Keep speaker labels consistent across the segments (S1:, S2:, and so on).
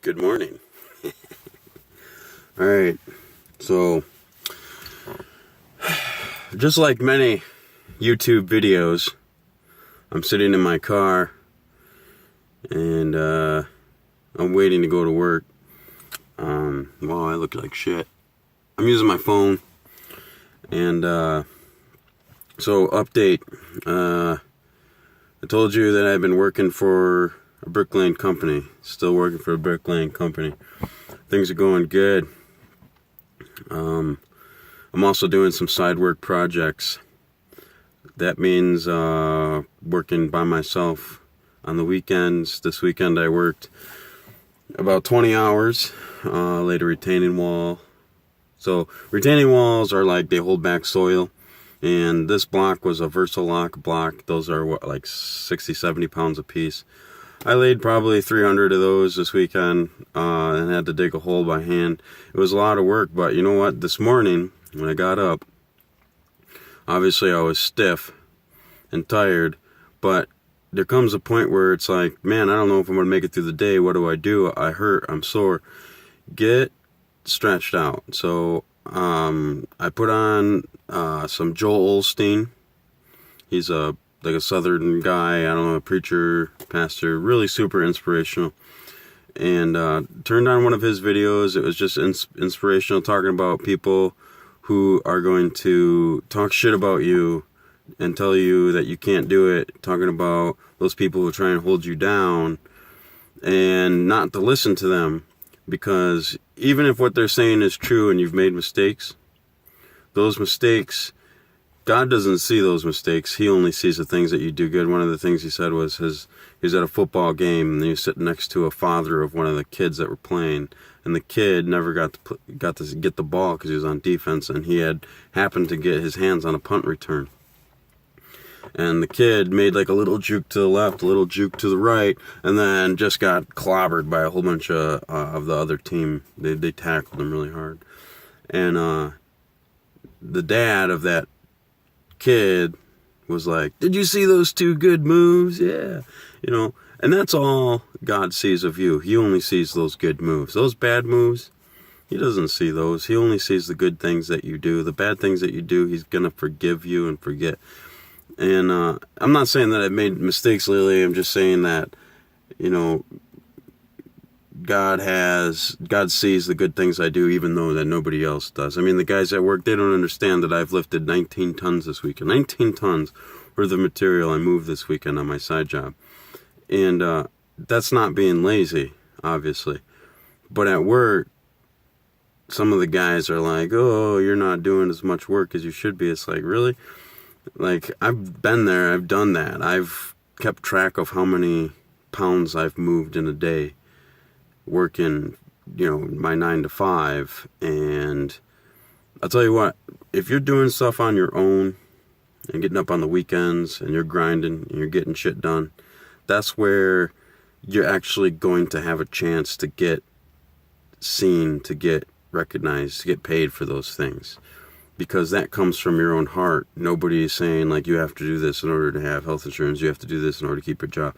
S1: Good morning. All right. So, just like many YouTube videos, I'm sitting in my car and I'm waiting to go to work. Wow, I look like shit. I'm using my phone. And so, update. I told you that I've been working for a Brick Lane company. Still working for a Brick Lane company. Things are going good. I'm also doing some side work projects. That means working by myself on the weekends. This weekend I worked about 20 hours, laid a retaining wall. So retaining walls are like they hold back soil. And this block was a Versalock block. Those are like 60, 70 pounds a piece. I laid probably 300 of those this weekend and had to dig a hole by hand. It was a lot of work, but you know what? This morning, when I got up, obviously I was stiff and tired, but there comes a point where it's like, man, I don't know if I'm going to make it through the day. What do? I hurt. I'm sore. Get stretched out. So I put on some Joel Osteen. He's like a southern guy, I don't know, a preacher, pastor, really super inspirational. And turned on one of his videos. It was just inspirational, talking about people who are going to talk shit about you and tell you that you can't do it, talking about those people who try and hold you down, and not to listen to them, because even if what they're saying is true and you've made mistakes, those mistakes, God doesn't see those mistakes. He only sees the things that you do good. One of the things he said was he was at a football game and he was sitting next to a father of one of the kids that were playing, and the kid never got to get the ball because he was on defense, and he had happened to get his hands on a punt return. And the kid made like a little juke to the left, a little juke to the right, and then just got clobbered by a whole bunch of the other team. They tackled him really hard. And the dad of that kid was like, did you see those two good moves? Yeah. And that's all God sees of you. He only sees those good moves. Those bad moves, he doesn't see those. He only sees the good things that you do. The bad things that you do, he's going to forgive you and forget. And I'm not saying that I've made mistakes lately. I'm just saying that, God sees the good things I do, even though that nobody else does. I mean, the guys at work, they don't understand that I've lifted 19 tons this weekend. 19 tons worth of material I moved this weekend on my side job. And that's not being lazy, obviously. But at work, some of the guys are like, oh, you're not doing as much work as you should be. It's like, really? Like, I've been there, I've done that. I've kept track of how many pounds I've moved in a day working, my 9 to 5. And I'll tell you what, if you're doing stuff on your own and getting up on the weekends and you're grinding and you're getting shit done, that's where you're actually going to have a chance to get seen, to get recognized, to get paid for those things. Because that comes from your own heart. Nobody is saying, like, you have to do this in order to have health insurance. You have to do this in order to keep your job.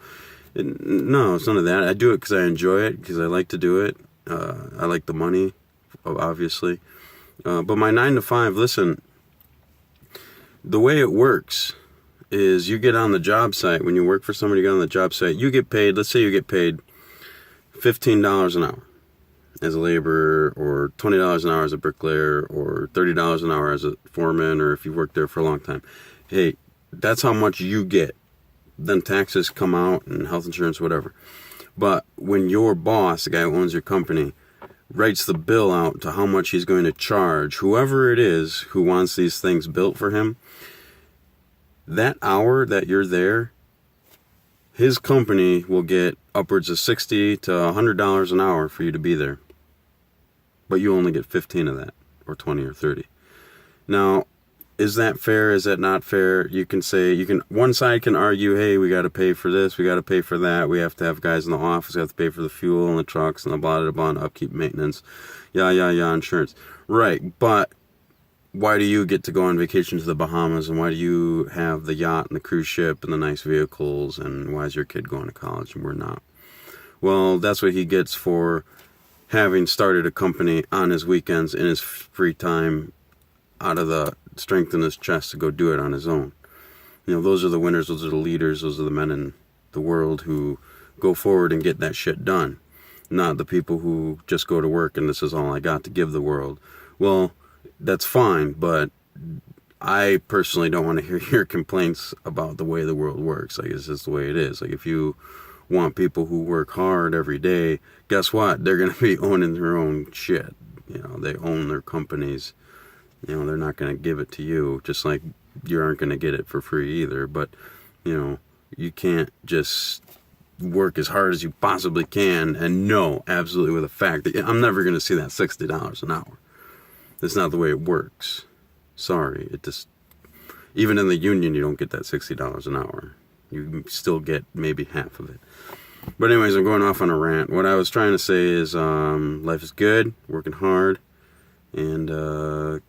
S1: No, it's none of that. I do it because I enjoy it, because I like to do it. I like the money, obviously. But my 9 to 5, listen, the way it works is you get on the job site. When you work for somebody, you get on the job site. You get paid, let's say you get paid $15 an hour as a laborer, or $20 an hour as a bricklayer, or $30 an hour as a foreman, or if you've worked there for a long time. Hey, that's how much you get. Then taxes come out and health insurance, whatever. But when your boss, the guy who owns your company, writes the bill out to how much he's going to charge whoever it is who wants these things built for him, that hour that you're there, his company will get upwards of $60 to $100 an hour for you to be there. But you only get 15 of that, or 20 or 30. Now, is that fair? Is that not fair? You can say, one side can argue, hey, we got to pay for this, we got to pay for that, we have to have guys in the office, we have to pay for the fuel and the trucks and the blah, blah, blah, and upkeep, maintenance, insurance. Right, but why do you get to go on vacation to the Bahamas, and why do you have the yacht and the cruise ship and the nice vehicles, and why is your kid going to college and we're not? Well, that's what he gets for having started a company on his weekends in his free time out of the strength in his chest to go do it on his own. You know, those are the winners, those are the leaders, those are the men in the world who go forward and get that shit done. Not the people who just go to work and this is all I got to give the world. Well, that's fine, but I personally don't want to hear your complaints about the way the world works. Like, it's just the way it is. Like, if you want people who work hard every day, guess what? They're going to be owning their own shit. You know, they own their companies. You know, they're not going to give it to you, just like you aren't going to get it for free either. But, you know, you can't just work as hard as you possibly can and know absolutely with a fact that I'm never going to see that $60 an hour. That's not the way it works. Sorry. It just, even in the union, you don't get that $60 an hour. You still get maybe half of it. But anyways, I'm going off on a rant. What I was trying to say is life is good, working hard, and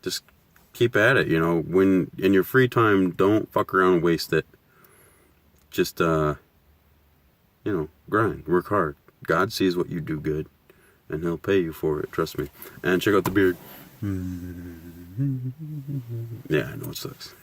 S1: just keep at it. You know, when in your free time, don't fuck around and waste it. Just, you know, grind, work hard. God sees what you do good, and he'll pay you for it, trust me. And check out the beard. Yeah, I know it sucks.